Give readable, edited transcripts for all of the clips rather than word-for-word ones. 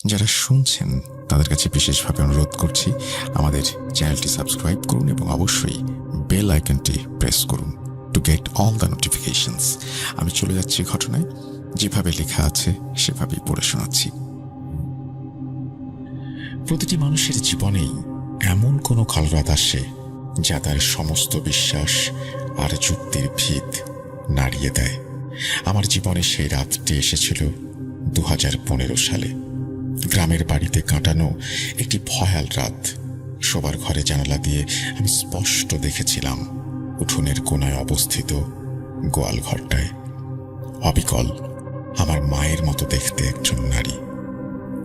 যারা শুনছেন তাদের কাছে বিশেষভাবে অনুরোধ করছি, আমাদের চ্যানেলটি সাবস্ক্রাইব করুন এবং অবশ্যই বেল আইকনটি প্রেস করুন to get all the notifications. আমি চলে যাচ্ছি ঘটনায়, যেভাবে লেখা আছে সেভাবেই পড়ে শোনাচ্ছি। প্রতিটি মানুষের জীবনেই এমন কোনো কাল রাত আসে যা তার সমস্ত বিশ্বাস আর যুক্তির ভিত নাড়িয়ে দেয়। আমার জীবনে সেই রাতটি এসেছিল 2015 সালে। গ্রামের বাড়িতে কাটানো একটি ভয়াল রাত। শোবার ঘরে জানালা দিয়ে আমি স্পষ্ট দেখেছিলাম উঠোনের কোনায় অবস্থিত গোয়াল ঘরটায় অবিকল আমার মায়ের মতো দেখতে একজন নারী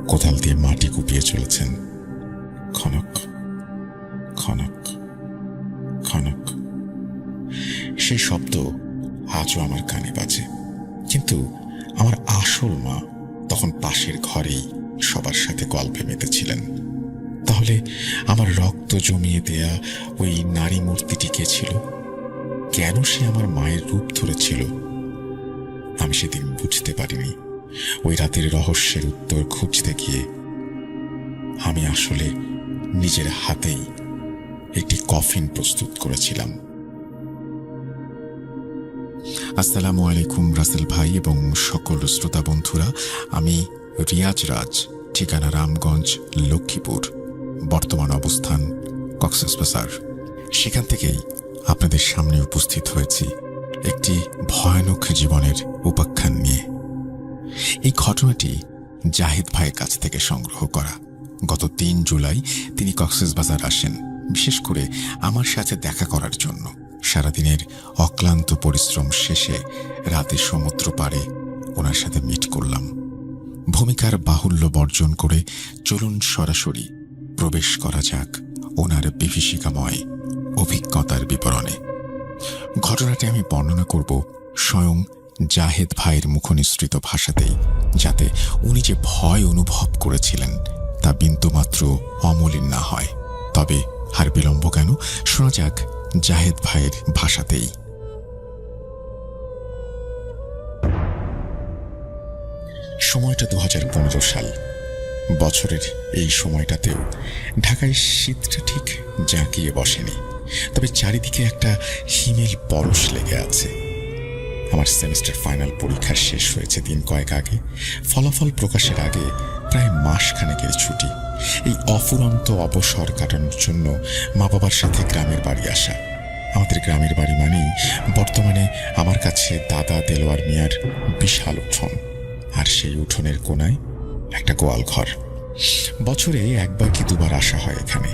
কোদাল দিয়ে মাটি কুপিয়ে চলেছেন। খনক খনক খনক, সেই শব্দ আজও আমার কানে বাজে। কিন্তু আমার আসল মা তখন পাশের ঘরেই সবার সাথে গল্পে মেতেছিলেন। তাহলে আমার রক্ত জমিয়ে দেয়া ওই নারী মূর্তিটি কে ছিল? কেন সে আমার মায়ের রূপ ধরেছিল? আমি সেদিন বুঝতে পারিনি। ওই রাতের রহস্যের উত্তর খুঁজতে গিয়ে আমি আসলে নিজের হাতেই একটি কফিন প্রস্তুত করেছিলাম। আসসালামু আলাইকুম রাসেল ভাই এবং সকল শ্রোতা বন্ধুরা। আমি রিয়াজ রাজ, ঠিকানা রামগঞ্জ, লক্ষ্মীপুর, বর্তমান অবস্থান কক্সবাজার। সেখান থেকেই আপনাদের সামনে উপস্থিত হয়েছি একটি ভয়ানক জীবনের উপাখ্যান নিয়ে। এই ঘটনাটি জাহিদ ভাইয়ের কাছ থেকে সংগ্রহ করা। গত 3 জুলাই তিনি কক্সবাজার আসেন, বিশেষ করে আমার সাথে দেখা করার জন্য। সারাদিনের অক্লান্ত পরিশ্রম শেষে রাতে সমুদ্র পাড়ে ওনার সাথে মিট করলাম। ভূমিকার বাহুল্য বর্জন করে চলুন সরাসরি প্রবেশ করা যাক ওনার বিভীষিকাময় অভিজ্ঞতার বিবরণে। ঘটনাটি আমি বর্ণনা করব স্বয়ং জাহেদ ভাইয়ের মুখনিসৃত ভাষাতেই, যাতে উনি যে ভয় অনুভব করেছিলেন তা বিন্দুমাত্র অমলিন না হয়। তবে আর বিলম্ব কেন, শোনা যাক জাহেদ ভাইয়ের ভাষাতেই। সময়টা 2015 সাল। বছরের এই সময়টাতেও ঢাকায় শীতটা ঠিক জাঁকিয়ে বসেনি, তবে চারিদিকে একটা হিমেল পরশ লেগে আছে। আমার সেমিস্টার ফাইনাল পরীক্ষা শেষ হয়েছে দিন কয়েক আগে। ফলাফল প্রকাশের আগে প্রায় মাসখানেকের ছুটি। এই অফুরন্ত অবসর কাটানোর জন্য মা বাবার সাথে গ্রামের বাড়ি আসা। আমাদের গ্রামের বাড়ি মানেই বর্তমানে আমার কাছে দাদা দেলোয়ার মিয়ার বিশাল উঠোন, আর সেই উঠোনের কোনায় একটা গোয়াল ঘর। বছরে একবার কি দুবার আসা হয় এখানে।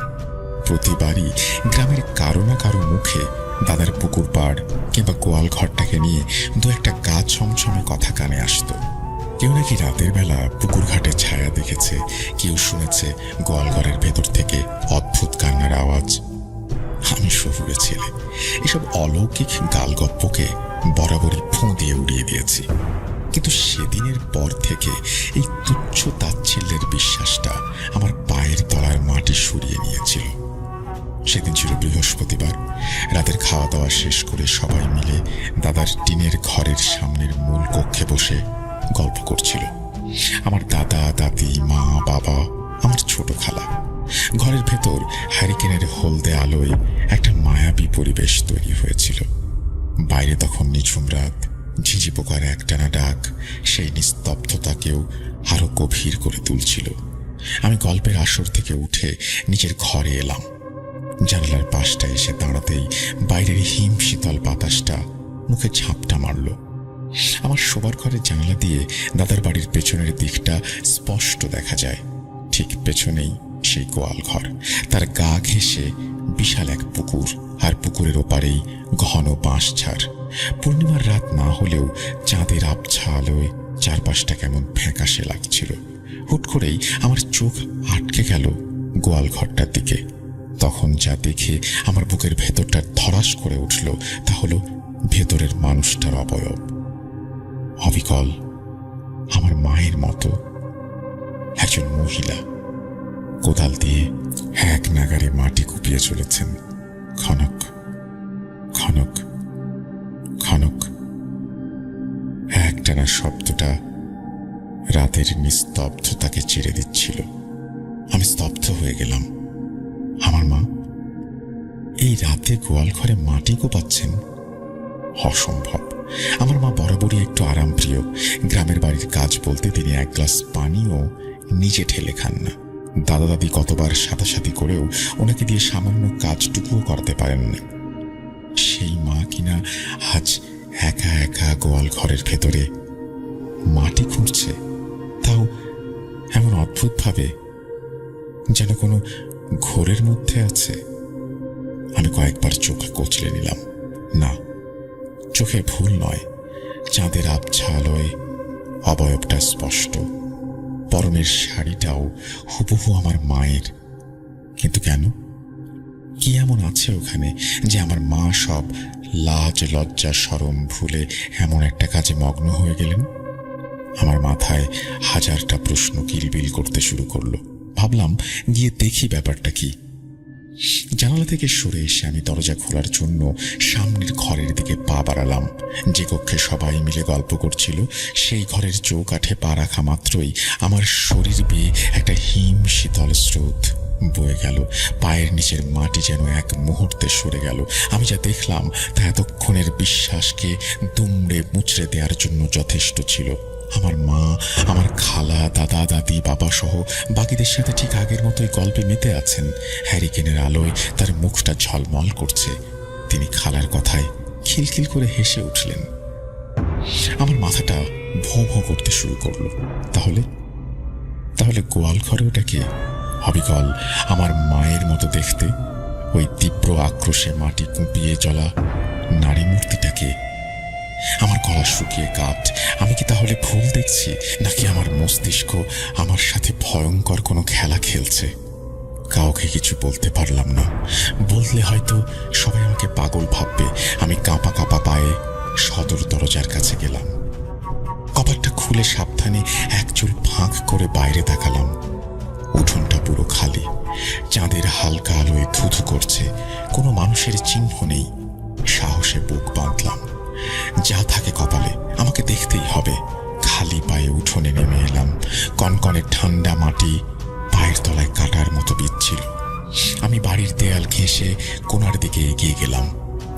প্রতিবারই গ্রামের কারো না কারো মুখে দাদার পুকুর পাড় কিংবা গোয়াল ঘরটাকে নিয়ে 2-1টা গা ছমছমে কথা কানে আসতো। কেউ নাকি রাতের বেলা পুকুর ঘাটে ছায়া দেখেছে, কেউ শুনেছে গোয়াল ঘরের ভেতর থেকে অদ্ভুত কান্নার আওয়াজ। আমি শহুরে ছেলে, এসব অলৌকিক গালগপ্পকে বরাবরই ফোঁ দিয়ে উড়িয়ে দিয়েছি। কিন্তু সেদিনের পর থেকে এই তুচ্ছ তাচ্ছিল্যের বিশ্বাসটা আমার পায়ের তলার মাটি সরিয়ে নিয়েছিল। সেদিন ছিল বৃহস্পতিবার। রাতের খাওয়া দাওয়া শেষ করে সবাই মিলে দাদার টিনের ঘরের সামনের মূল কক্ষে বসে গল্প করছিল। আমার দাদা, দাদি, মা, বাবা, আমার ছোট খালা। ঘরের ভেতর হ্যারিকেনের হলদে আলোয় একটা মায়াবী পরিবেশ তৈরি হয়েছিল। বাইরে তখন নিঝুম রাত, ঝিঝি পোকার একটানা ডাক সেই নিস্তব্ধতাকেও আরো গভীর করে তুলছিল। আমি গল্পের আসর থেকে উঠে নিজের ঘরে এলাম। জানালার পাশটা এসে দাঁড়াতেই বাইরের হিম শীতল বাতাসটা মুখে ঝাপটা মারল। আমার শোবার ঘরের জানালা দিয়ে দাদার বাড়ির পেছনের দিকটা স্পষ্ট দেখা যায়। ঠিক পেছনেই সেই গোয়াল ঘর, তার গা ঘেঁষে বিশাল এক পুকুর, আর পুকুরের ওপারেই ঘন বাঁশঝাড়। পূর্ণিমার রাত না হলেও চাঁদের আবছা আলোয় চারপাশটা কেমন ফ্যাকাশে লাগছিল। হুট করেই আমার চোখ আটকে গেল গোয়াল ঘরটার দিকে। তখন যা দেখে আমার বুকের ভেতরটা ধড়াস করে উঠল তা হলো ভেতরের মানুষটার অবয়ব। অবিকল আমার মায়ের মতো একজন মহিলা কোদাল দিয়ে এক নাগারে মাটি কুপিয়ে চলেছেন। খনক খনক খনক একটানা শব্দটা রাতের নিস্তব্ধতাকে ছেড়ে দিচ্ছিল। আমি স্তব্ধ হয়ে গেলাম। আমার মা এই রাতে গোয়াল ঘরে মাটি কোপাচ্ছেন? অসম্ভব। আমার মা বরাবরই একটু আরামপ্রিয়। গ্রামের বাড়ির কাজ বলতে তিনি এক গ্লাস পানিও নিজে ঠেলে খান না। দাদা দাদি কতবার সাথাসাথি করেও ওনাকে দিয়ে সামান্য কাজটুকুও করতে পারেন না। সেই মা কিনা আজ একা একা গোয়াল ঘরের ভেতরে মাটি খুঁড়ছে, তাও এমন অদ্ভুতভাবে, যেন কোনো ঘোরের মধ্যে আছে। আমি কয়েকবার চোখ কচলে নিলাম। না, চোখে ভুল নয়। চাঁদের আবছা আলোয় অবয়বটা স্পষ্ট। পরনের শাড়িটাও হুবহু আমার মায়ের। কিন্তু কেন? কি এমন আছে ওখানে যে আমার মা সব লাজ লজ্জা শরম ভুলে এমন একটা কাজে মগ্ন হয়ে গেলেন? আমার মাথায় হাজারটা প্রশ্ন কিলবিল করতে শুরু করলো। ভাবলাম গিয়ে দেখি ব্যাপারটা কি। জানালা থেকে সরে এসে আমি দরজা খোলার জন্য সামনের ঘরের দিকে পা বাড়ালাম। যে কক্ষে সবাই মিলে গল্প করছিল সেই ঘরের চৌকাঠে পা রাখা মাত্রই আমার শরীর বেয়ে একটা হিম শীতল স্রোত বয়ে গেল। পায়ের নিচের মাটি যেন এক মুহূর্তে সরে গেল। আমি যা দেখলাম তা এতক্ষণের বিশ্বাসকে দুমড়ে মুচড়ে দেওয়ার জন্য যথেষ্ট ছিল। আমার মা, আমার খালা, দাদা দাদি, বাবা সহ বাকিদের সাথে ঠিক আগের মতোই গল্পে মেতে আছেন। হ্যারিকেনের আলোয় তার মুখটা ঝলমল করছে। তিনি খালার কথায় খিলখিল করে হেসে উঠলেন। আমার মাথাটা ভোঁ ভোঁ করতে শুরু করলো। তাহলে গোয়াল ঘরে ওটাকে অবিকল আমার মায়ের মতো দেখতে, ওই তীব্র আক্রোশে মাটি কুঁপিয়ে চলা নারী মূর্তিটাকে। আমার গলা শুকিয়ে কাঠ। আমি কি তাহলে ভুল দেখছি, নাকি আমার মস্তিষ্ক আমার সাথে ভয়ঙ্কর কোনো খেলা খেলছে? কাউকে কিছু বলতে পারলাম না। বললে হয়তো সবাই আমাকে পাগল ভাববে। আমি কাঁপা কাঁপা পায়ে সদর দরজার কাছে গেলাম। কপাটটা খুলে সাবধানে এক চুল ফাঁক করে বাইরে তাকালাম। উঠোনটা পুরো খালি। চাঁদের হালকা আলোয় ধুধু করছে। কোনো মানুষের চিহ্ন নেই। সাহসে বুক বাঁধলাম। যা থাকে কপালে আমাকে দেখতেই হবে। খালি পায়ে উঠোনে নেমে এলাম। কনকনে ঠান্ডা মাটি পায়ের তলায় কাটার মতো বিচ্ছিল। আমি বাড়ির দেয়াল ঘেঁষে কোণার দিকে এগিয়ে গেলাম,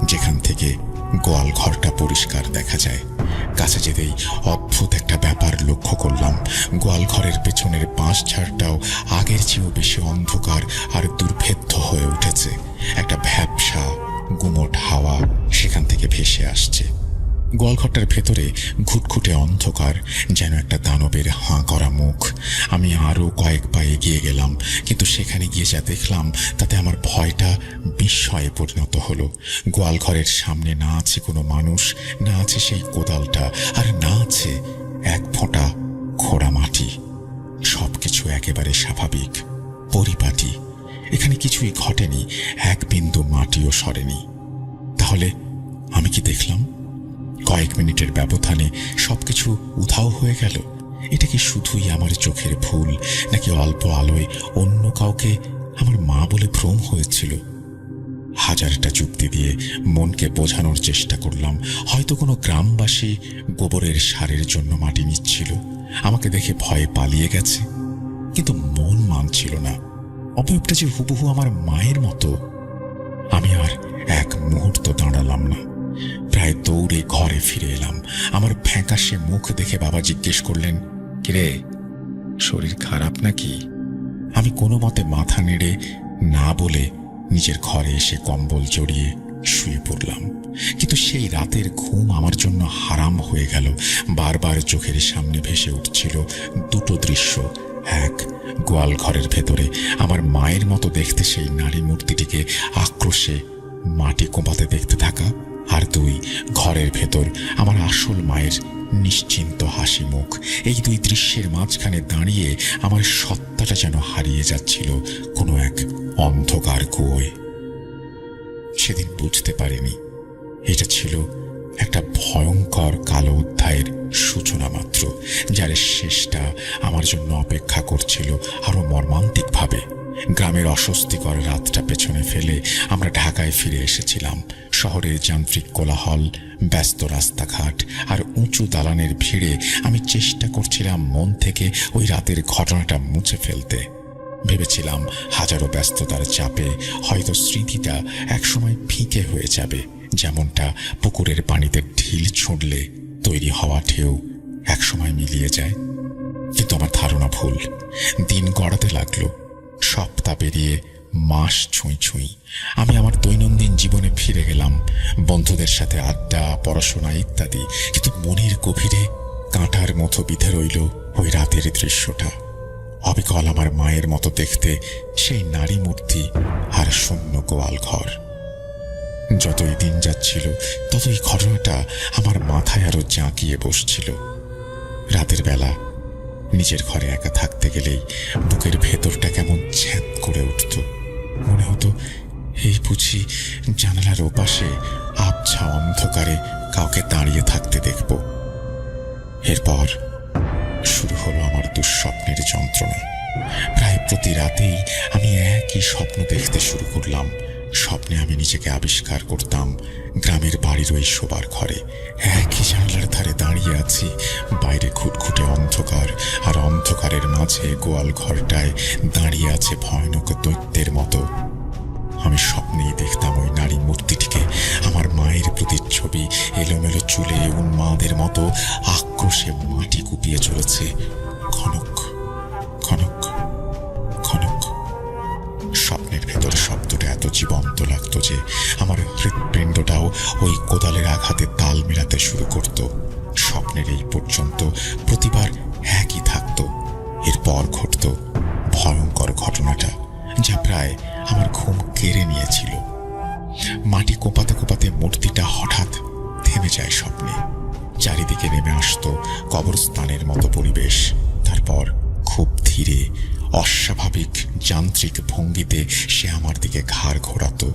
যেখান থেকে গোয়াল ঘরটা পরিষ্কার দেখা যায়। কাছে যেতেই অদ্ভুত একটা ব্যাপার লক্ষ্য করলাম। গোয়াল ঘরের পেছনের বাঁশ ঝাড়টাও আগের চেয়েও বেশি অন্ধকার আর দুর্ভেদ্য হয়ে উঠেছে। একটা ভ্যাপসা গুমোট হাওয়া সেখান থেকে ভেসে আসছে। গোয়ালঘরটার ভেতরে ঘুটঘুটে অন্ধকার, যেন একটা দানবের হাঁ করা মুখ। আমি আরও কয়েক পা এগিয়ে গেলাম, কিন্তু সেখানে গিয়ে যা দেখলাম তাতে আমার ভয়টা বিস্ময়ে পরিণত হলো। গোয়ালঘরের সামনে না আছে কোনো মানুষ, না আছে সেই কোদালটা, আর না আছে এক ফোঁটা খোঁড়া মাটি। সবকিছু একেবারে স্বাভাবিক, পরিপাটি। এখানে কিছুই ঘটেনি, এক বিন্দু মাটিও সরেনি। তাহলে আমি কি দেখলাম? কয়েক মিনিটের ব্যবধানে সবকিছু উধাও হয়ে গেল। এটা কি শুধুই আমার চোখের ভুল, নাকি অল্প আলোয় অন্য কাউকে আমার মা বলে ভ্রম হয়েছিল? হাজারটা যুক্তি দিয়ে মনকে বোঝানোর চেষ্টা করলাম। হয়তো কোনো গ্রামবাসী গোবরের সারের জন্য মাটি নিচ্ছিল, আমাকে দেখে ভয়ে পালিয়ে গেছে। কিন্তু মন মানছিল না। অবয়বটা যে হুবহু আমার মায়ের মতো। আমি আর এক মুহূর্ত দাঁড়ালাম না। প্রায় দৌড়ে ঘরে ফিরে এলাম। আমার ফ্যাকাশে মুখ দেখে বাবা জিজ্ঞেস করলেন, কিরে, শরীর খারাপ নাকি? আমি কোনো মতে মাথা নেড়ে না বলে নিজের ঘরে এসে কম্বল জড়িয়ে শুয়ে পড়লাম। কিন্তু সেই রাতের ঘুম আমার জন্য হারাম হয়ে গেল। বারবার চোখের সামনে ভেসে উঠছিল দুটো দৃশ্য। এক, গোয়াল ঘরের ভেতরে আমার মায়ের মতো দেখতে সেই নারী মূর্তিটিকে আক্রোশে মাটি কোপাতে দেখতে থাকা, আর দুই, ঘরের ভেতর আমার আসল মায়ের নিশ্চিন্ত হাসি মুখ। এই দুই দৃশ্যের মাঝখানে দাঁড়িয়ে আমার সত্তাটা যেন হারিয়ে যাচ্ছিল কোনো এক অন্ধকার কুয়োয়। সেদিন বুঝতে পারিনি এটা ছিল একটা ভয়ঙ্কর কালো অধ্যায়ের সূচনা মাত্র, যার শেষটা আমার জন্য অপেক্ষা করছিল আরো মর্মান্তিকভাবে। গ্রামের অস্বস্তিকর রাতটা পেছনে ফেলে আমরা ঢাকায় ফিরে এসেছিলাম। শহরের যান্ত্রিক কোলাহল, ব্যস্ত রাস্তাঘাট আর উঁচু দালানের ভিড়ে আমি চেষ্টা করছিলাম মন থেকে ওই রাতের ঘটনাটা মুছে ফেলতে। ভেবেছিলাম হাজারো ব্যস্ততার চাপে হয়তো স্মৃতিটা একসময় ফিকে হয়ে যাবে, যেমনটা পুকুরের পানিতে ঢিল ছুঁড়লে তৈরি হওয়া ঢেউ একসময় মিলিয়ে যায়। কিন্তু আমার ধারণা ভুল। দিন গড়াতে লাগলো, সপ্তাহ পেরিয়ে মাস ছুঁই ছুঁই। আমি আমার দৈনন্দিন জীবনে ফিরে গেলাম, বন্ধুদের সাথে আড্ডা, পড়াশোনা ইত্যাদি। কিন্তু মনের গভীরে কাঁটার মতো বিঁধে রইল ওই রাতের দৃশ্যটা। অবিকল আমার মায়ের মতো দেখতে সেই নারী মূর্তি আর শূন্য গোয়াল ঘর। যতই দিন যাচ্ছিল ততই ঘটনাটা আমার মাথায় আরো জাঁকিয়ে বসছিল। রাতের বেলা নিজের ঘরে একা থাকতে গেলেই বুকের ভেতরটা কেমন ছ্যাদ করে উঠত। মনে হতো এই বুঝি জানালার ওপাশে আবছা অন্ধকারে কাউকে দাঁড়িয়ে থাকতে দেখব। এরপর শুরু হলো আমার দুঃস্বপ্নের যন্ত্রণা। প্রায় প্রতি রাতেই আমি একই স্বপ্ন দেখতে শুরু করলাম। স্বপ্নে আমি নিজেকে আবিষ্কার করতাম গ্রামের বাড়ির ওই শোবার ঘরে। একই জানলার ধারে দাঁড়িয়ে আছি, বাইরে খুটখুটে অন্ধকার, আর অন্ধকারের মাঝে গোয়াল ঘরটায় দাঁড়িয়ে আছে ভয়ানক দৈত্যের মতো। আমি স্বপ্নেই দেখতাম ওই নারী মূর্তিটিকে, আমার মায়ের প্রতিচ্ছবি, এলোমেলো চুলে উন্মাদের মতো আক্রোশে মাটি কুপিয়ে চলেছে। খনক খনক খনক। স্বপ্নের ভেতর শব্দটা এত জীবন্ত লাগতো যে আমার হৃৎপিণ্ডটাও ওই কোদালের আঘাতে তাল মেলাতে শুরু করত। স্বপ্নের এই পর্যন্ত প্রতিবার একই থাকতো। এরপর ঘটত ভয়ঙ্কর ঘটনাটা, যা প্রায় আমার ঘুম কেড়ে নিয়েছিল। মাটি কোপাতে কোপাতে মূর্তিটা হঠাৎ থেমে যায় স্বপ্নে। চারিদিকে নেমে আসতো কবরস্থানের মতো পরিবেশ। তারপর খুব ধীরে, অস্বাভাবিক যান্ত্রিক ভঙ্গিতে সে আমার দিকে ঘাড় ঘোরাতো।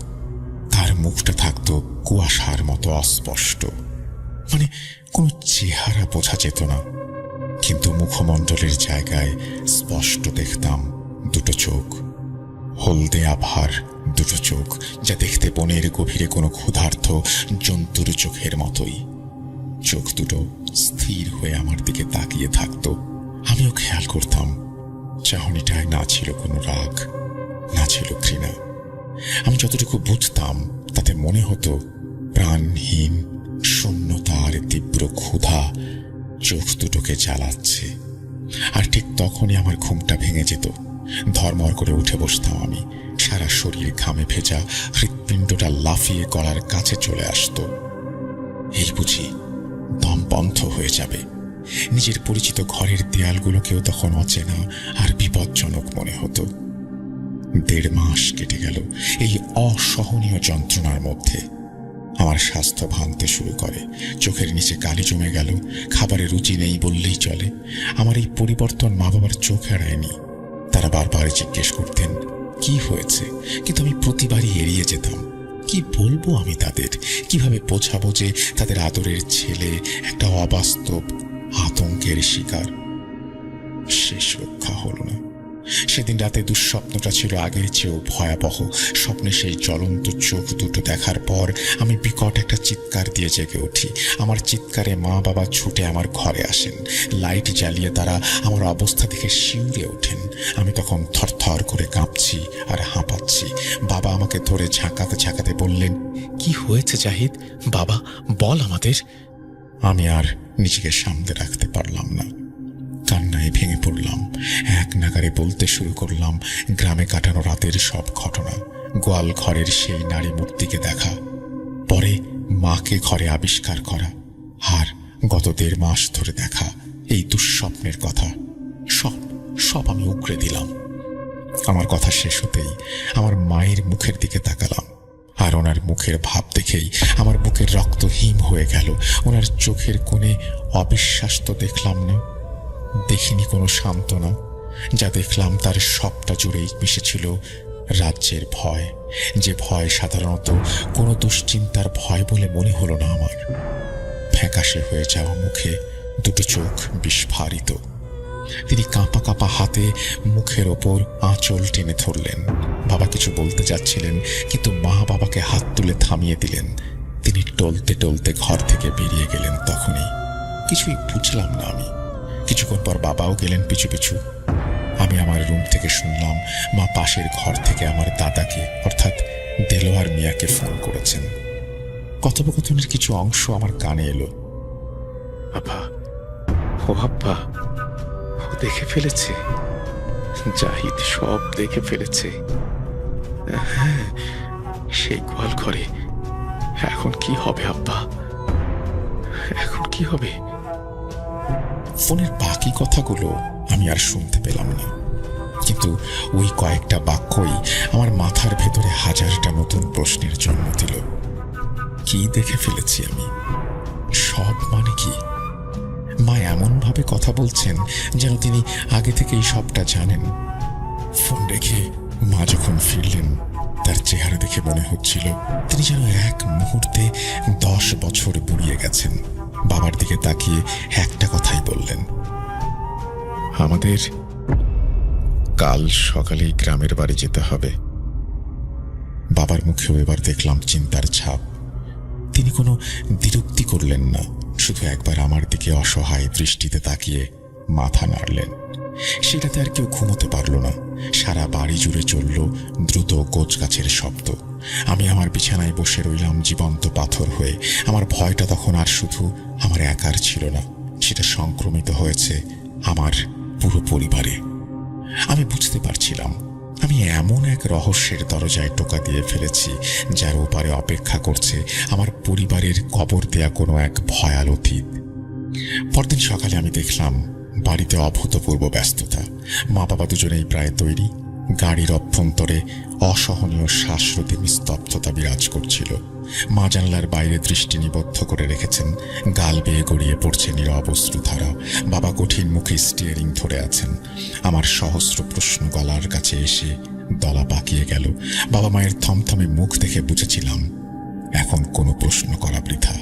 তার মুখটা থাকতো কুয়াশার মতো অস্পষ্ট, মানে কোনো চেহারা বোঝা যেত না। কিন্তু মুখমণ্ডলের জায়গায় স্পষ্ট দেখতাম দুটো চোখ, হলদে আভার দুটো চোখ, যা দেখতে বনের গভীরে কোনো ক্ষুধার্ত জন্তুর চোখের মতোই। চোখ দুটো স্থির হয়ে আমার দিকে তাকিয়ে থাকতো। আমিও খেয়াল করতাম চাহনিটায় না ছিল কোনো রাগ, না ছিল ঘৃণা। আমি যতটুকু বুঝতাম তাতে মনে হতো প্রাণহীন শূন্যতা আর তীব্র ক্ষুধা চোখ দুটোকে জ্বালাচ্ছে। আর ঠিক তখনই আমার ঘুমটা ভেঙে যেত। ধর্মর করে উঠে বসতাম আমি। সারা শরীর ঘামে ভেজা, হৃৎপিণ্ডটা লাফিয়ে গলার কাছে চলে আসতো। এই বুঝি দম বন্ধ হয়ে যাবে। নিজের পরিচিত ঘরের দেয়ালগুলোকেও তখন অচেনা আর বিপজ্জনক মনে হতো। 1.5 মাস কেটে গেল এই অসহনীয় যন্ত্রণার মধ্যে। আমার স্বাস্থ্য ভাঙতে শুরু করে, চোখের নিচে কালি জমে গেল, খাবারে রুচি নেই বললেই চলে। আমার এই পরিবর্তন মা বাবার চোখ এড়ায়নি। তারা বারবার জিজ্ঞেস করতেন কি হয়েছে, কিন্তু আমি প্রতিবারই এড়িয়ে যেতাম। কি বলবো আমি তাদের? কিভাবে বোঝাবো যে তাদের আদরের ছেলে একটা অবাস্তব আতঙ্কের শিকার? শেষ রক্ষা হলো না। সেদিন রাতে দুঃস্বপ্নটা ছিল আগের চেয়েও ভয়াবহ। স্বপ্নে সেই জ্বলন্ত চোখ দুটো দেখার পর আমি বিকট একটা চিৎকার দিয়ে জেগে উঠি। আমার চিৎকারে মা বাবা ছুটে আমার ঘরে আসেন। লাইট জ্বালিয়ে তারা আমার অবস্থা দেখে শিউরে ওঠেন। আমি তখন থরথর করে কাঁপছি আর হাঁপাচ্ছি। বাবা আমাকে ধরে ঝাঁকাতে ঝাঁকাতে বললেন, কি হয়েছে জাহিদ? বাবা বল আমাদের। আমি আর নিজেকে সামলে রাখতে পারলাম না, কান্নায় ভেঙে পড়লাম। এক নাগারে বলতে শুরু করলাম গ্রামে কাটানো রাতের সব ঘটনা, গোয়াল ঘরের সেই নারী মূর্তিকে দেখা, পরে মাকে ঘরে আবিষ্কার করা, আর গত 1.5 মাস ধরে দেখা এই দুঃস্বপ্নের কথা। সব আমি উগরে দিলাম। আমার কথা শেষ হতেই আমার মায়ের মুখের দিকে তাকালাম, আর ওনার মুখের ভাব দেখেই আমার বুকের রক্ত হিম হয়ে গেল। ওনার চোখের কোণে অবিশ্বাস তো দেখলাম না, দেখিনি কোনো সান্ত্বনা। যা দেখলাম তার সবটা জুড়েই মিশেছিল রাজ্যের ভয়, যে ভয় সাধারণত কোনো দুশ্চিন্তার ভয় বলে মনে হলো না আমার। ফ্যাকাশে হয়ে যাওয়া মুখে দুটো চোখ বিস্ফারিত, তিনি কাঁপা কাঁপা হাতে মুখের ওপর আঁচল টেনে ধরলেন। বাবা কিছু বলতে যাচ্ছিলেন, কিন্তু মা বাবাকে হাত তুলে থামিয়ে দিলেন। তিনি টলতে টলতে ঘর থেকে বেরিয়ে গেলেন। তখনই কিছুই বুঝলাম না আমি। কিছুক্ষণ পর বাবাও গেলেন পিছু পিছু। আমি আমার রুম থেকে শুনলাম মা পাশের ঘর থেকে আমার দাদাকে অর্থাৎ দেলোয়ার মিয়াকে ফোন করেছেন। কথোপকথনের কিছু অংশ আমার কানে এলো। আব্বা, ও আব্বা, ও দেখে ফেলেছে, জাহিদ সব দেখে ফেলেছে। হ্যাঁ, সেই গোয়াল ঘরে এখন কি হবে আব্বা, এখন কি হবে? ফোনের বাকি কথাগুলো আমি আর শুনতে পেলাম না, কিন্তু ওই কয়েকটা বাক্যই আমার মাথার ভেতরে হাজারটা নতুন প্রশ্নের জন্ম দিল। কি দেখে ফেলেছি আমি? সব মানে কি? মা এমন ভাবে কথা বলছেন যেন তিনি আগে থেকেই সবটা জানেন। ফোন রেখে মা যখন ফিরলেন, তার চেহারা দেখে মনে হচ্ছিল তিনি যেন এক মুহূর্তে 10 বছর বুড়িয়ে গেছেন। বাবার দিকে তাকিয়ে একটা কথাই বললেন, আমাদের কাল সকালেই গ্রামের বাড়ি যেতে হবে। বাবার মুখেও এবার দেখলাম চিন্তার ছাপ। তিনি কোনো দ্বিরুক্তি করলেন না, শুধু একবার আমার দিকে অসহায় দৃষ্টিতে তাকিয়ে মাথা নাড়লেন। সেটাতে আর কেউ ঘুমোতে পারল না। সারা বাড়ি জুড়ে চলল দ্রুত গোছগাছের শব্দ। আমি আমার বিছানায় বসে রইলাম জীবন্ত পাথর হয়ে। আমার ভয়টা তখন আর শুধু আমার একার ছিল না, সেটা সংক্রমিত হয়েছে আমার পুরো পরিবারে। আমি বুঝতে পারছিলাম আমি এমন এক রহস্যের দরজায় টোকা দিয়ে ফেলেছি, যার ওপারে অপেক্ষা করছে আমার পরিবারের কবর দেয়া কোনো এক ভয়াল অতীত। পরদিন সকালে আমি দেখলাম বাড়িতে অভূতপূর্ব ব্যস্ততা। মা বাবা দুজনেই প্রায় তৈরি। গাড়ির অভ্যন্তরে অসহনীয় শ্বাসরোধী নিস্তব্ধতা বিরাজ করছিল। মা জানলার বাইরে দৃষ্টি নিবদ্ধ করে রেখেছেন। গাল বেয়ে গড়িয়ে পড়ছে নীরব অশ্রুধারা। বাবা কঠিন মুখে স্টিয়ারিং ধরে আছেন। আমার সহস্র প্রশ্ন গলার কাছে এসে দলা পাকিয়ে গেল। বাবা মায়ের থমথমে মুখ দেখে বুঝেছিলাম এখন কোনো প্রশ্ন করা বৃথা।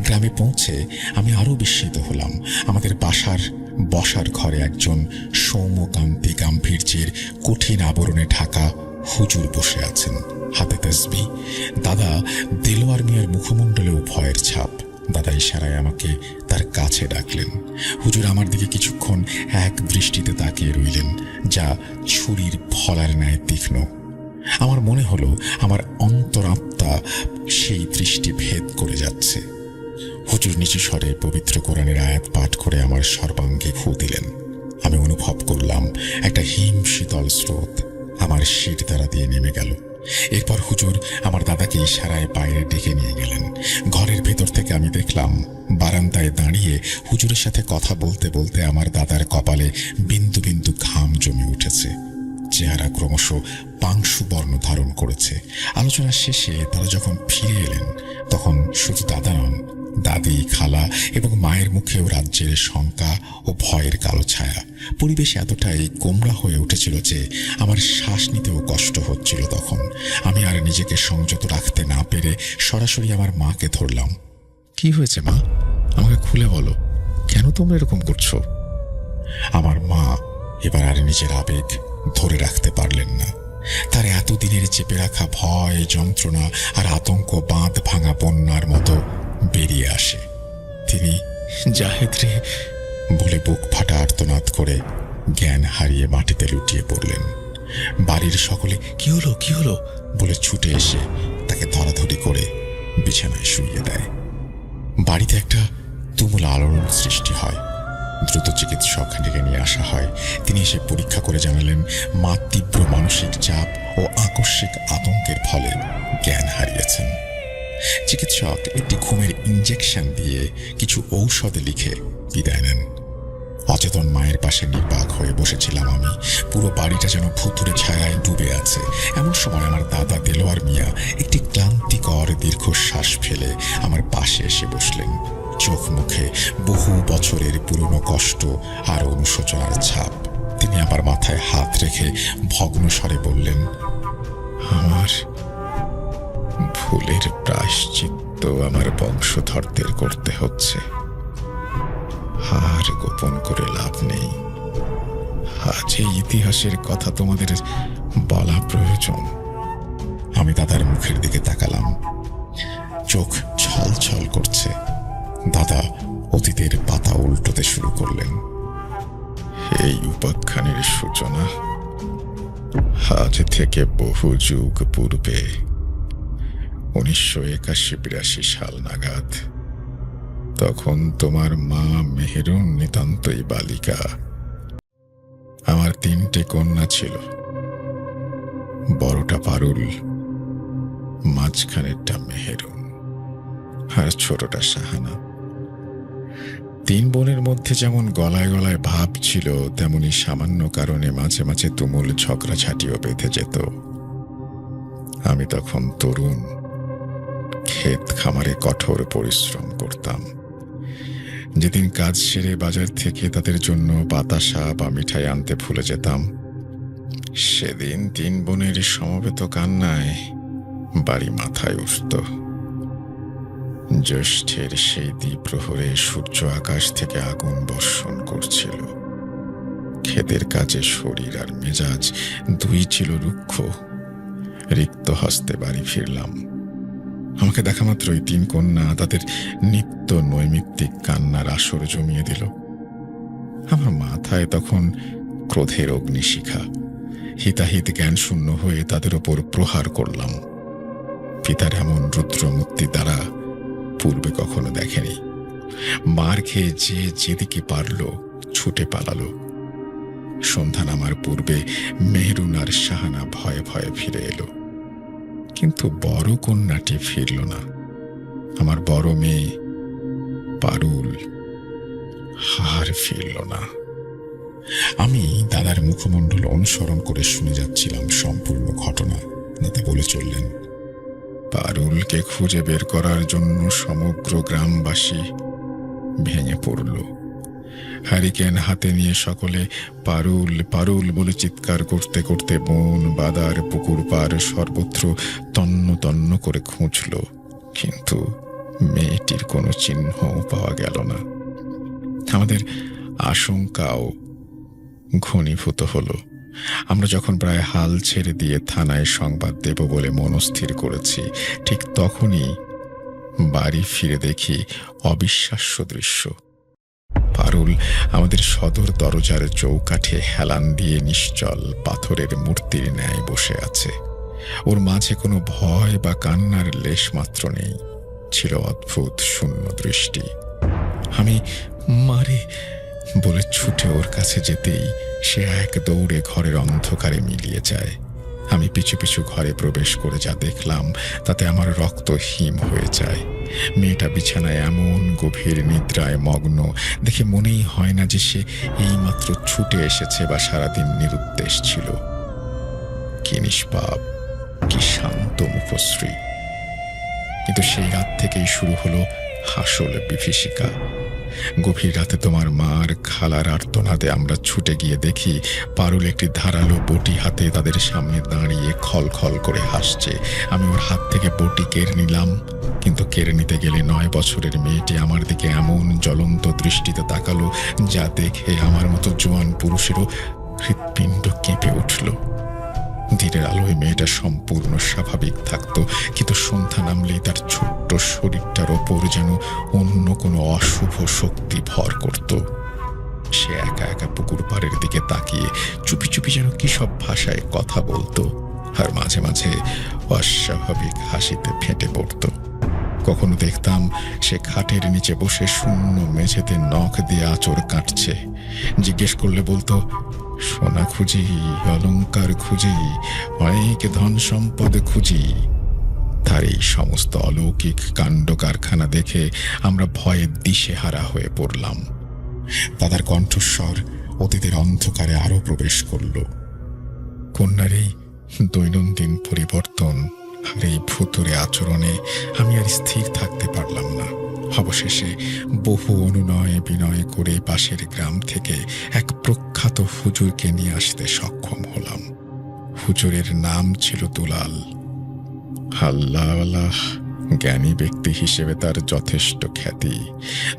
গ্রামে পৌঁছে আমি আরো বিস্মিত হলাম। আমাদের বসার ঘরে একজন সৌম্যকান্তি গাম্ভীর্যের কঠিন আবরণে ঢাকা হুজুর বসে আছেন, হাতে তাসবিহ। দাদা দেলোয়ার মিয়ার মুখমণ্ডলেও ভয়ের ছাপ। দাদা ইশারায় আমাকে তার কাছে ডাকলেন। হুজুর আমার দিকে কিছুক্ষণ এক দৃষ্টিতে তাকিয়ে রইলেন, যা ছুরির ফলার ন্যায় তীক্ষ্ণ। আমার মনে হলো আমার অন্তরাত্মা সেই দৃষ্টি ভেদ করে যাচ্ছে। হুজুর নিচু স্বরে পবিত্র কোরআনের আয়াত পাঠ করে আমার সর্বাঙ্গে ফু দিলেন। আমি অনুভব করলাম একটা হিম শীতল স্রোত আমার শির দ্বারা দিয়ে নেমে গেল। এরপর হুজুর আমার দাদাকে ইশারায় বাইরে ডেকে নিয়ে গেলেন। ঘরের ভেতর থেকে আমি দেখলাম বারান্দায় দাঁড়িয়ে হুজুরের সাথে কথা বলতে বলতে আমার দাদার কপালে বিন্দু বিন্দু ঘাম জমে উঠেছে। চেহারা ক্রমশ পাংশু বর্ণ ধারণ করেছে। আলোচনা শেষে তারা যখন ফিরে এলেন, তখন শুধু দাদা নন, দাদি, খালা এবং মায়ের মুখেও রাজ্যের শঙ্কা ও ভয়ের কালো ছায়া। পরিবেশ এতটাই গোমরা হয়ে উঠেছিল যে আমার শ্বাস নিতেও কষ্ট হচ্ছিল। তখন আমি আর নিজেকে সংযত রাখতে না পেরে সরাসরি আমার মাকে ধরলাম। কি হয়েছে মা? আমাকে খুলে বলো, কেন তোমরা এরকম করছো? আমার মা এবার আর নিজের আবেগ ধরে রাখতে পারলেন না। তার এতদিনের চেপে রাখা ভয়, যন্ত্রণা আর আতঙ্ক বাঁধ ভাঙা বন্যার মতো বেরিয়ে আসে। তিনি জাহেদ রে বলে বুক ফাটা আর্তনাদ করে জ্ঞান হারিয়ে মাটিতে লুটিয়ে পড়লেন। বাড়ির সকলে কি হলো, কি হলো বলে ছুটে এসে তাকে ধরাধরি করে বিছানায় শুইয়ে দেয়। বাড়িতে একটা তুমুল আলোড়ন সৃষ্টি হয়। দ্রুত চিকিৎসক ডেকে নিয়ে আসা হয়। তিনি এসে পরীক্ষা করে জানালেন মা তীব্র মানসিক চাপ ও আকস্মিক আতঙ্কের ফলে জ্ঞান হারিয়েছেন। চিকিৎসক একটি ঘুমের ইঞ্জেকশন দিয়ে কিছু ঔষধ লিখে বিদায় নেন। অচেতন মায়ের পাশে নির্বাক হয়ে বসেছিলাম আমি। পুরো বাড়িটা যেন ভুতুরে ছায়ায় ডুবে আছে। এমন সময় আমার দাদা দেলোয়ার মিয়া একটি ক্লান্তিকর দীর্ঘশ্বাস ফেলে আমার পাশে এসে বসলেন। চোখ মুখে বহু বছরের পুরনো কষ্ট আর অনুশোচনার ছাপ। তিনি আমার মাথায় হাত রেখে ভগ্ন স্বরে বললেন, আমার ভুলের প্রায়শ্চিত্ত আমার বংশধরদের করতে হচ্ছে, আর গোপন করে লাভ নেই। আজ এই ইতিহাসের কথা তোমাদের বলা প্রয়োজন। আমি দাদার মুখের দিকে তাকালাম। চোখ ছল ছল করছে। দাদা অতীতের পাতা উল্টোতে শুরু করলেন। এই উপাখ্যানের সূচনা আজ থেকে বহু যুগ পূর্বে 1981-82 সাল নাগাদ। তখন তোমার মা মেহেরুন নিতান্তই বালিকা। আমার 3টে কন্যা ছিল। বড়টা পারুল, মাঝখানেরটা মেহেরুন, আর ছোটটা শাহানা। 3 বোনের মধ্যে যেমন গলায় গলায় ভাব ছিল, তেমনি সামান্য কারণে মাঝে মাঝে তুমুল ঝগড়াঝাটিও বেঁধে যেত। আমি তখন তরুণ, ক্ষেত খামারে কঠোর পরিশ্রম করতাম। যেদিন কাজ সেরে বাজার থেকে তাদের জন্য বাতাসা বা মিঠাই আনতে ভুলে যেতাম, সেদিন 3 বোনের সমবেত কান্নায় বাড়ি মাথায় উঠত। জ্যৈষ্ঠের সেই দ্বিপ্রহরে সূর্য আকাশ থেকে আগুন বর্ষণ করছিল। ক্ষেতের কাজে শরীর আর মেজাজ দুই ছিল রুক্ষ। রিক্ত হস্তে বাড়ি ফিরলাম। আমাকে দেখা মাত্রই 3 কন্যা তাদের নিত্য নৈমিত্তিক কান্নার আসর জমিয়ে দিল। আমার মাথায় তখন ক্রোধের অগ্নিশিখা। হিতাহিত জ্ঞান শূন্য হয়ে তাদের ওপর প্রহার করলাম। পিতার এমন রুদ্রমূর্তি দ্বারা পূর্বে কখনো দেখেনি। মার খেয়ে যে যেদিকে পারল ছুটে পালালো। সন্ধ্যা নামার পূর্বে মেহরুন আর শাহানা ভয়ে ভয়ে ফিরে এলো, কিন্তু বড় কন্যাটি ফিরল না। আমার বড় মেয়ে পারুল আর ফিরল না। আমি দাদার মুখমণ্ডল অনুসরণ করে শুনে যাচ্ছিলাম সম্পূর্ণ ঘটনা। দাদা বলে চললেন, পারুলকে খুঁজে বের করার জন্য সমগ্র গ্রামবাসী ভেঙে পড়ল। হ্যারিকেন হাতে নিয়ে সকলে পারুল পারুল বলে চিৎকার করতে করতে বন, বাদার, পুকুর পার সর্বত্র তন্ন তন্ন করে খুঁজল, কিন্তু মেয়েটির কোনো চিহ্নও পাওয়া গেল না। আমাদের আশঙ্কাও ঘনীভূত হলো। আমরা যখন প্রায় হাল ছেড়ে দিয়ে থানায় সংবাদ দেব বলে মনস্থির করেছি, ঠিক তখনই বাড়ি ফিরে দেখি অবিশ্বাস্য দৃশ্য। পারুল আমাদের সদর দরজার চৌকাঠে হেলান দিয়ে নিশ্চল পাথরের মূর্তির ন্যায় বসে আছে। ওর মাঝে কোনো ভয় বা কান্নার লেশ মাত্র নেই। ছিল অদ্ভুত শূন্য দৃষ্টি। আমি মারে বলে ছুটে ওর কাছে যেতেই সে এক দৌড়ে ঘরের অন্ধকারে মিলিয়ে যায়। আমি পিছু পিছু ঘরে প্রবেশ করে যা দেখলাম তাতে আমার রক্ত হিম হয়ে যায়। মেয়েটা বিছানায় এমন গভীর নিদ্রায় মগ্ন দেখে মনেই হয় না যে সে এইমাত্র ছুটে এসেছে বা সারাদিন নিরুদ্দেশ ছিল। কি নিষ্পাপ, কি শান্ত মুখশ্রী। কিন্তু সেই রাত থেকেই শুরু হলো আসল বিভীষিকা। গভীর রাতে তোমার মার খালার আর্তনাদে আমরা ছুটে গিয়ে দেখি পারুল একটি ধারালো বটি হাতে তাদের সামনে দাঁড়িয়ে খল খল করে হাসছে। আমি ওর হাত থেকে বটি কেড়ে নিলাম, কিন্তু কেড়ে নিতে গেলে 9 বছরের মেয়েটি আমার দিকে এমন জ্বলন্ত দৃষ্টিতে তাকালো যা দেখে আমার মতো জোয়ান পুরুষেরও হৃৎপিণ্ড কেঁপে উঠল। দিনের আলোয় মেয়েটা সম্পূর্ণ স্বাভাবিক থাকতো, কিন্তু সন্ধ্যা নামলেই তার ছোট্ট শরীরটার ওপর যেন অন্য কোনো অশুভ শক্তি ভর করত। সে একা একা পুকুর পাড়ের দিকে তাকিয়ে চুপি চুপি যেন কি সব ভাষায় কথা বলতো, আর মাঝে মাঝে অস্বাভাবিক হাসিতে ফেটে পড়ত। কখনো দেখতাম সে খাটের নিচে বসে শূন্য মেঝেতে নখ দিয়ে আঁচড় কাটছে। জিজ্ঞেস করলে বলতো, সোনা খুঁজি, অলংকার খুঁজি, অনেক ধন সম্পদ খুঁজি। তার এই সমস্ত অলৌকিক কাণ্ড কারখানা দেখে আমরা ভয়ে দিশেহারা হয়ে পড়লাম। দাদার কণ্ঠস্বর অতীতের অন্ধকারে আরো প্রবেশ করল। কন্যার এই দৈনন্দিন পরিবর্তন আর এই ভুতুরে আচরণে আমি আর স্থির থাকতে পারলাম না। অবশেষে বহু অনুনয় বিনয় করে পাশের গ্রাম থেকে এক প্রখ্যাত হুজুরকে নিয়ে আসতে সক্ষম হলাম। হুজুরের নাম ছিল দুলাল। আল্লাহ জ্ঞানী ব্যক্তি হিসেবে তার যথেষ্ট খ্যাতি।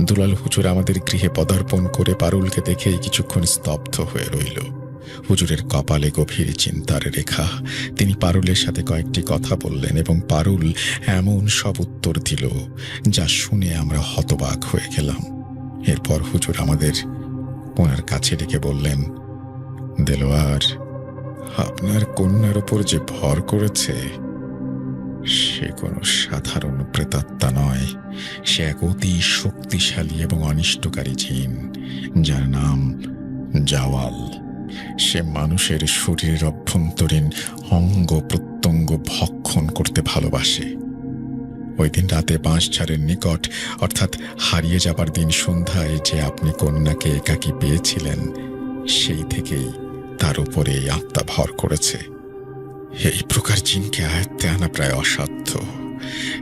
দুলাল হুজুর আমাদের গৃহে পদার্পণ করে পারুলকে দেখেই কিছুক্ষণ স্তব্ধ হয়ে রইল। হুজুরের কপালে গভীর চিন্তার রেখা। তিনি পারুলের সাথে কয়েকটি কথা বললেন এবং পারুল এমন সব উত্তর দিল যা শুনে আমরা হতবাক হয়ে গেলাম। এরপর হুজুর আমাদের ওনার কাছে ডেকে বললেন, দেলোয়ার, আপনার কন্যার উপর যে ভর করেছে সে কোনো সাধারণ প্রেতাত্মা নয়। সে এক অতি শক্তিশালী এবং অনিষ্টকারী জিন, যার নাম জাওয়াল। সে মানুষের শরীরের অভ্যন্তরীণ অঙ্গ প্রত্যঙ্গ ভক্ষণ করতে ভালোবাসে। ওই দিন রাতে বাঁশঝাড়ের নিকট, অর্থাৎ হারিয়ে যাবার দিন সন্ধ্যায় যে আপনি কন্যাকে একাকী পেয়েছিলেন, সেই থেকেই তার উপরে এই আত্মা ভর করেছে। এই প্রকার জিনকে আয়ত্তে আনা প্রায় অসাধ্য,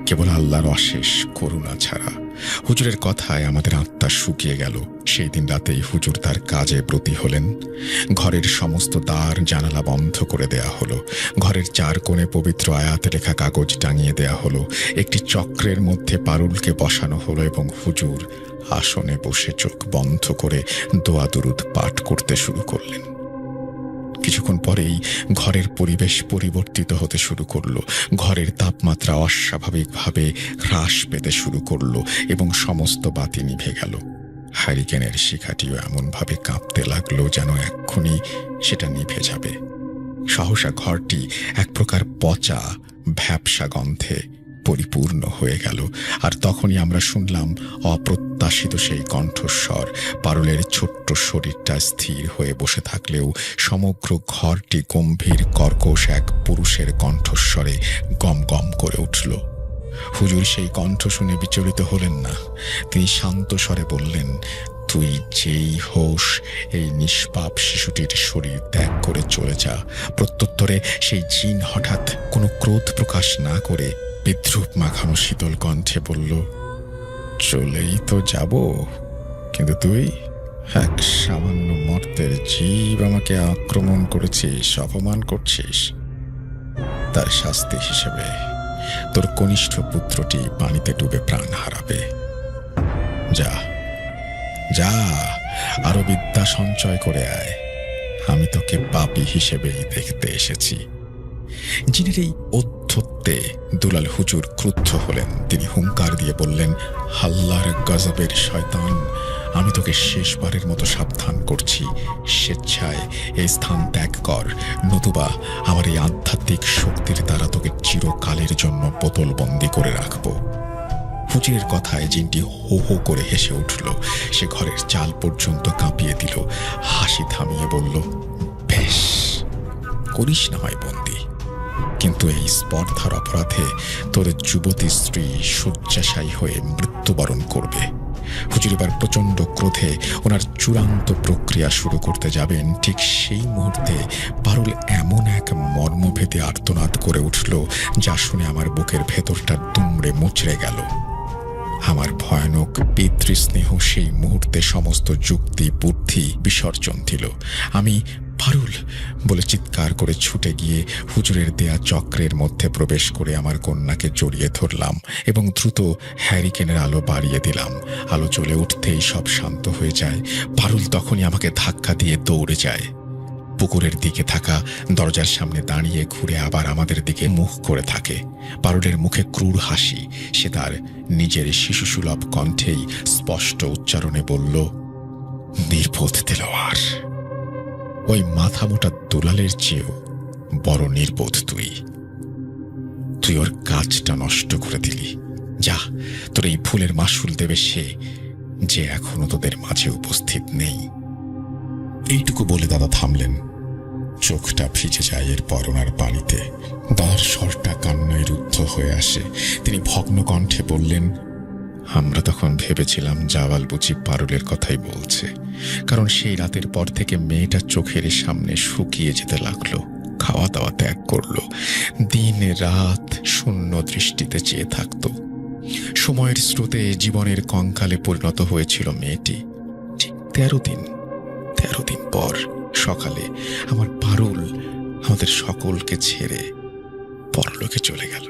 কেবল আল্লাহর অশেষ করুণা ছাড়া। হুজুরের কথায় আমাদের আত্মা শুকিয়ে গেল। সেই দিন রাতেই হুজুর তার কাজে ব্রতী হলেন। ঘরের সমস্ত দ্বার জানালা বন্ধ করে দেয়া হলো। ঘরের চার কোণে পবিত্র আয়াত লেখা কাগজ টাঙিয়ে দেয়া হলো। একটি চক্রের মধ্যে পারুলকে বসানো হলো এবং হুজুর আসনে বসে চোখ বন্ধ করে দোয়া দুরুদ পাঠ করতে শুরু করলেন। কিছুক্ষণ পরেই ঘরের পরিবেশ পরিবর্তিত হতে শুরু করলো। ঘরের তাপমাত্রা অস্বাভাবিকভাবে হ্রাস পেতে শুরু করলো এবং সমস্ত বাতি নিভে গেল। হারিকেনের শিখাটিও এমনভাবে কাঁপতে লাগলো যেন এক্ষুনি সেটা নিভে যাবে। সহসা ঘরটি এক প্রকার পচা ভ্যাপসা গন্ধে পরিপূর্ণ হয়ে গেল। আর তখনই আমরা শুনলাম অপ্রত্যাশিত সেই কণ্ঠস্বর। পারুলের ছোট্ট শরীরটা স্থির হয়ে বসে থাকলেও সমগ্র ঘরটি গম্ভীর কর্কশ এক পুরুষের কণ্ঠস্বরে গম গম করে উঠল। হুজুর সেই কণ্ঠ শুনে বিচলিত হলেন না। তিনি শান্ত স্বরে বললেন, তুই যেই হোস, এই নিষ্পাপ শিশুটির শরীর ত্যাগ করে চলে যা। প্রত্যুত্তরে সেই জিন হঠাৎ কোনো ক্রোধ প্রকাশ না করে বিদ্রুপ মাখানো শীতল কণ্ঠে বলল, চলেই তো যাব, কিন্তু তুই এক সামান্য মর্তের জীব আমাকে আক্রমণ করেছিস, অপমান করছিস। তার শাস্তি হিসেবে তোর কনিষ্ঠ পুত্রটি পানিতে ডুবে প্রাণ হারাবে। যা যা, আরো বিদ্যা সঞ্চয় করে আয়। আমি তোকে পাপী হিসেবেই দেখতে এসেছি। জিনের এই অধ্যত্তে দুলাল হুজুর ক্রুদ্ধ হলেন। তিনি হুঙ্কার দিয়ে বললেন, আল্লাহর গজবের শয়তান, আমি তোকে শেষবারের মতো সাবধান করছি, স্বেচ্ছায় এই স্থান ত্যাগ কর, নতুবা আমার এই আধ্যাত্মিক শক্তির দ্বারা তোকে চিরকালের জন্য বোতলবন্দি করে রাখবো। হুজুরের কথায় জিনটি হো হো করে হেসে উঠল। সে ঘরের চাল পর্যন্ত কাঁপিয়ে দিল। হাসি থামিয়ে বলল, বেশ, করিস না হয় বন্দি, কিন্তু এই স্পর্ধার অপরাধে তোর যুবতী স্ত্রী শয্যাশায়ী হয়ে মৃত্যুবরণ করবে। হুজুর এবার প্রচণ্ড ক্রোধে ওনার চূড়ান্ত প্রক্রিয়া শুরু করতে যাবেন। ঠিক সেই মুহূর্তে পারুল এমন এক মর্মভেদে আর্তনাদ করে উঠল যা শুনে আমার বুকের ভেতরটা দুমড়ে মুচড়ে গেল। আমার ভয়ানক পিতৃস্নেহ সেই মুহূর্তে সমস্ত যুক্তি বুদ্ধি বিসর্জন দিল। আমি পারুল বলে চিৎকার করে ছুটে গিয়ে হুজুরের দেয়া চক্রের মধ্যে প্রবেশ করে আমার কন্যাকে জড়িয়ে ধরলাম এবং দ্রুত হ্যারিকেনের আলো বাড়িয়ে দিলাম। আলো জ্বলে উঠতেই সব শান্ত হয়ে যায়। পারুল তখনই আমাকে ধাক্কা দিয়ে দৌড়ে যায়। পুকুরের দিকে থাকা দরজার সামনে দাঁড়িয়ে ঘুরে আবার আমাদের দিকে মুখ করে থাকে। পারুলের মুখে ক্রূর হাসি। সে তার নিজের শিশুসুলভ কণ্ঠেই স্পষ্ট উচ্চারণে বলল, নির্বোধ দেলোয়ার, ওই মাথা মোটা দুলালের চেয়েও বড় নির্বোধ তুই ওর কাজটা নষ্ট করে দিলি। যা, তোর এই ভুলের মাসুল দেবে সে, যে এখনো তোদের মাঝে উপস্থিত নেই। এইটুকু বলে দাদা থামলেন। চোখটা ভিজে যায় এরপর ওনার পানিতে। দাদার স্বরটা কান্নায় রুদ্ধ হয়ে আসে। তিনি ভগ্ন কণ্ঠে বললেন, আমরা তখন ভেবেছিলাম জাওয়াল বুঝি পারুলের কথাই বলছে, কারণ সেই রাতের পর থেকে মেয়েটা চোখের সামনে শুকিয়ে যেতে লাগলো। খাওয়া দাওয়া ত্যাগ করলো। দিন রাত শূন্য দৃষ্টিতে চেয়ে থাকত। সময়ের স্রোতে জীবনের কঙ্কালে পরিণত হয়েছিল মেয়েটি। ঠিক 13 দিন পর সকালে আমার পারুল আমাদের সকলকে ছেড়ে পরলোকে চলে গেল।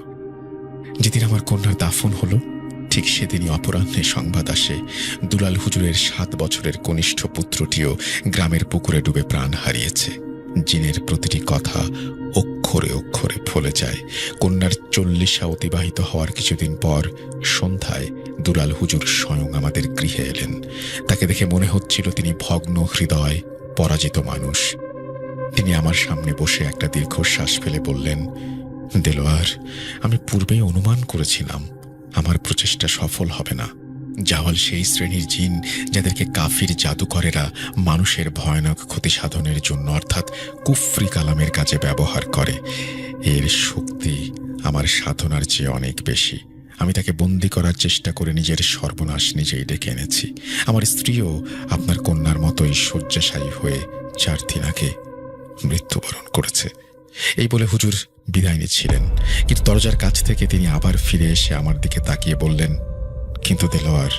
যেদিন আমার কন্যার দাফন হলো, ঠিক সেদিনই অপরাহ্নে সংবাদ আসে দুলাল হুজুরের 7 বছরের কনিষ্ঠ পুত্রটিও গ্রামের পুকুরে ডুবে প্রাণ হারিয়েছে। জিনের প্রতিটি কথা অক্ষরে অক্ষরে ফলে যায়। কন্যার 40 অতিবাহিত হওয়ার কিছুদিন পর সন্ধ্যায় দুলাল হুজুর স্বয়ং আমাদের গৃহে এলেন। তাকে দেখে মনে হচ্ছিল তিনি ভগ্ন হৃদয়, পরাজিত মানুষ। তিনি আমার সামনে বসে একটা দীর্ঘশ্বাস ফেলে বললেন, দেলোয়ার, আমি পূর্বেই অনুমান করেছিলাম আমার প্রচেষ্টা সফল হবে না। জাওয়াল সেই শ্রেণীর জিন যাদেরকে কাফির জাদুকরেরা মানুষের ভয়ানক ক্ষতি সাধনের জন্য অর্থাৎ কুফরি কালামের কাজে ব্যবহার করে। এর শক্তি আমার সাধনার চেয়ে অনেক বেশি। আমি তাকে বন্দি করার চেষ্টা করে নিজের সর্বনাশ নিজেই ডেকে এনেছি। আমার স্ত্রীও আপনার কন্যার মতোই শয্যাশায়ী হয়ে 4 দিন আগে মৃত্যুবরণ করেছে। এই বলে হুজুর বিদায় নিচ্ছিলেন, কিন্তু দরজার কাছ থেকে তিনি আবার ফিরে এসে আমার দিকে তাকিয়ে বললেন, কিন্তু দেলোয়ার,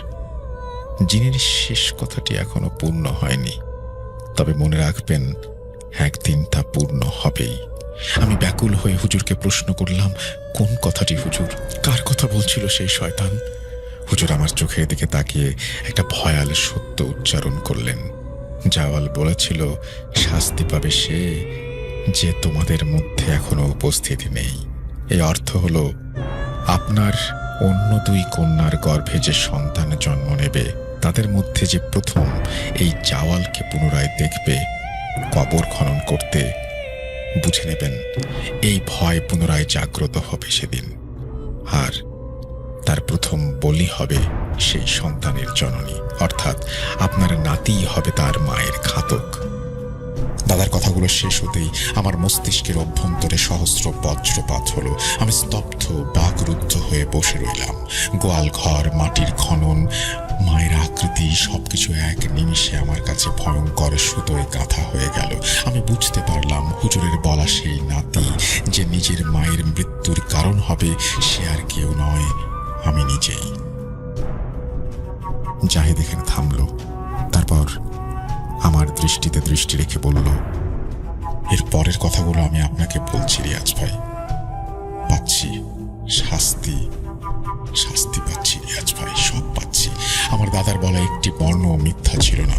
জিনের শেষ কথাটি এখনো পূর্ণ হয়নি, তবে মনে রাখবেন একদিন তা পূর্ণ হবেই। আমি ব্যাকুল হয়ে হুজুরকে প্রশ্ন করলাম, কোন কথাটি হুজুর? কার কথা বলছিল সেই শয়তান? হুজুর আমার চোখের দিকে তাকিয়ে একটা ভয়াল সত্য উচ্চারণ করলেন। জাওয়াল বলেছিল, শাস্তি পাবে সে যে তোমাদের মধ্যে এখনো উপস্থিত নেই। এই অর্থ হলো, আপনার অন্য 2 কন্যার গর্ভে যে সন্তান জন্ম নেবে তাদের মধ্যে যে প্রথম এই জাওয়ালকে পুনরায় দেখবে কবর খনন করতে, বুঝে নেবেন এই ভয় পুনরায় জাগ্রত হবে সেদিন, আর তার প্রথম বলি হবে সেই সন্তানের জননী, অর্থাৎ আপনার নাতিই হবে তার মায়ের ঘাতক। দাদার কথাগুলো শেষ হতেই আমার মস্তিষ্কের অভ্যন্তরে সহস্র বজ্রপাত হলো। আমি স্তব্ধ, বাকরুদ্ধ হয়ে বসে রইলাম। গোয়াল ঘর, মাটির খনন, মায়ের আকৃতি সবকিছু এক নিমিষে আমার কাছে ভয়ঙ্কর সুতোয় গাঁথা হয়ে গেল। আমি বুঝতে পারলাম হুজুরের বলা সেই নাতি যে নিজের মায়ের মৃত্যুর কারণ হবে, সে আর কেউ নয়, আমি নিজেই। জাহিদ এখানে থামল, তারপর আমার দৃষ্টিতে দৃষ্টি রেখে বলল, এর পরের কথাগুলো আমি আপনাকে বলছি রিয়াজ ভাই। পাচ্ছি শাস্তি, শাস্তি পাচ্ছি রিয়াজ ভাই, সব পাচ্ছি। আমার দাদার বলা একটি বর্ণ মিথ্যা ছিল না।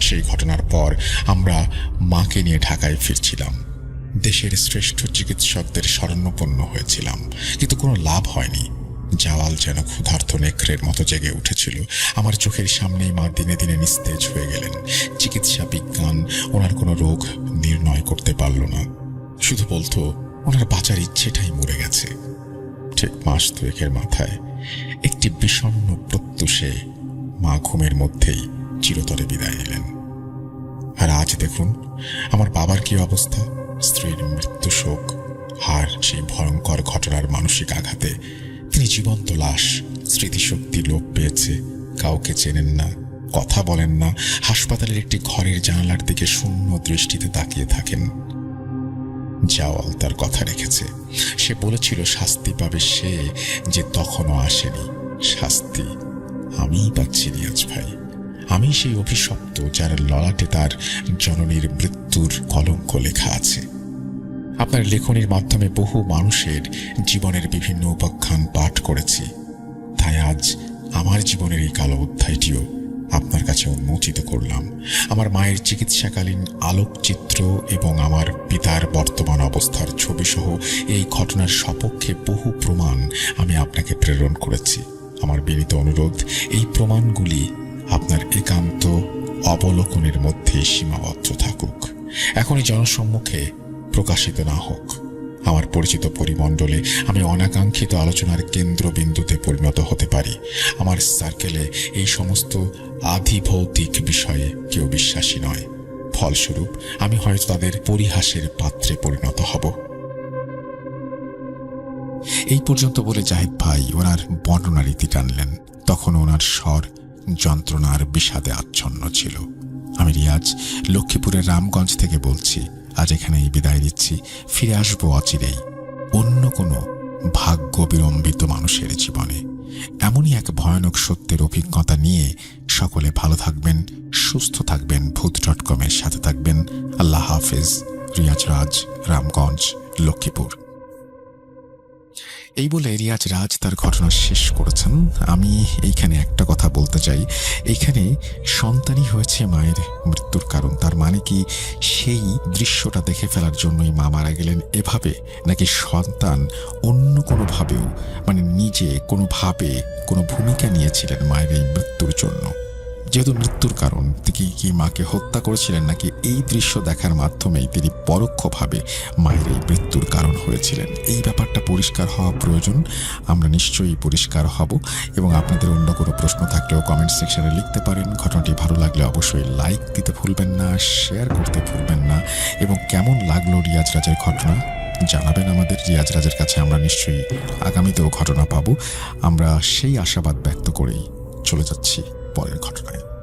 সেই ঘটনার পর আমরা মাকে নিয়ে ঢাকায় ফিরছিলাম। দেশের শ্রেষ্ঠ চিকিৎসকদের শরণাপন্ন হয়েছিলাম, কিন্তু কোনো লাভ হয়নি। জাওয়াল যেন ক্ষুধার্ত নেকড়ের মতো জেগে উঠেছিল। আমার চোখের সামনেই মা দিনে দিনে নিস্তেজ হয়ে গেলেন। চিকিৎসা বিজ্ঞান ওনার কোনো রোগ নির্ণয় করতে পারল না, শুধু বলতো ওনার বাঁচার ইচ্ছেটাই মরে গেছে। ঠিক মাস 2 মাথায় একটি বিষণ্ণ প্রত্যুষে মা ঘুমের মধ্যেই চিরতরে বিদায় নিলেন। আর আজ দেখুন আমার বাবার কি অবস্থা। স্ত্রীর মৃত্যু শোক আর সেই ভয়ঙ্কর ঘটনার মানসিক আঘাতে তিনি জীবন্ত লাশ। স্মৃতিশক্তি লোপ পেয়েছে, কাউকে চেনেন না, কথা বলেন না, হাসপাতালের একটি ঘরের জানালার দিকে শূন্য দৃষ্টিতে তাকিয়ে থাকেন। জাওয়াল তার কথা রেখেছে। সে বলেছিল শাস্তি পাবে সে যে তখনও আসেনি। শাস্তি আমিই পাচ্ছি রিয়াজ ভাই। আমি সেই অভিশপ্ত যার ললাটে তার জননীর মৃত্যুর কলঙ্ক লেখা আছে। আপনার লেখনীর মাধ্যমে বহু মানুষের জীবনের বিভিন্ন উপাখ্যান পাঠ করেছি, তাই আজ আমার জীবনের এই কালো অধ্যায়টিও আপনার কাছে উন্মোচিত করলাম। আমার মায়ের চিকিৎসাকালীন আলোকচিত্র এবং আমার পিতার বর্তমান অবস্থার ছবিসহ এই ঘটনার সপক্ষে বহু প্রমাণ আমি আপনাকে প্রেরণ করেছি। আমার বিনীত অনুরোধ, এই প্রমাণগুলি আপনার একান্ত অবলোকনের মধ্যে সীমাবদ্ধ থাকুক, এখনই জনসম্মুখে প্রকাশিত না হোক। আমার পরিচিত পরিমণ্ডলে আমি অনাকাঙ্ক্ষিত আলোচনার কেন্দ্রবিন্দুতে পরিণত হতে পারি। আমার সার্কেলে এই সমস্ত আধিভৌতিক বিষয়ে কেউ বিশ্বাসী নয়। ফলস্বরূপ আমি হয়তো তাদের পরিহাসের পাত্রে পরিণত হব। এই পর্যন্ত বলে জাহিদ ভাই ওনার বর্ণনা রীতি টানলেন। তখন ওনার স্বর যন্ত্রণার বিষাদে আচ্ছন্ন ছিল। আমি রিয়াজ, লক্ষ্মীপুরের রামগঞ্জ থেকে বলছি। আজ এখানেই বিদায় নিচ্ছি। ফিরে আসবো অচিরেই অন্য কোনো ভাগ্য বিলম্বিত মানুষের জীবনে। এমনই এক ভয়ানক সত্যের অভিজ্ঞতা নিয়ে সকলে ভালো থাকবেন, সুস্থ থাকবেন। ভূত.com-এর সাথে থাকবেন। আল্লাহ হাফেজ। রিয়াজ রাজ, রামগঞ্জ, লক্ষ্মীপুর। এই বলে রিয়াজ রাজ তার ঘটনা শেষ করেছেন। আমি এইখানে একটা কথা বলতে চাই, এইখানে সন্তানই হয়েছে মায়ের মৃত্যুর কারণ। তার মানে কি সেই দৃশ্যটা দেখে ফেলার জন্যই মা মারা গেলেন এভাবে, নাকি সন্তান অন্য কোনোভাবেও মানে নিজে কোনোভাবে কোনো ভূমিকা নিয়েছিলেন মায়ের এই মৃত্যুর জন্য? যেহেতু মৃত্যুর কারণ, তিনি কি মাকে হত্যা করেছিলেন, নাকি এই দৃশ্য দেখার মাধ্যমেই তিনি পরোক্ষভাবে মায়ের এই মৃত্যুর কারণ হয়েছিলেন? এই ব্যাপারটা পরিষ্কার হওয়া প্রয়োজন। আমরা নিশ্চয়ই পরিষ্কার হব। এবং আপনাদের অন্য কোনো প্রশ্ন থাকলেও কমেন্ট সেকশনে লিখতে পারেন। ঘটনাটি ভালো লাগলে অবশ্যই লাইক দিতে ভুলবেন না, শেয়ার করতে ভুলবেন না। এবং কেমন লাগলো রিয়াজ রাজের ঘটনা জানাবেন আমাদের। রিয়াজ রাজের কাছে আমরা নিশ্চয়ই আগামীতেও ঘটনা পাবো। আমরা সেই আশাবাদ ব্যক্ত করেই চলে যাচ্ছি পরের ঘটনায়।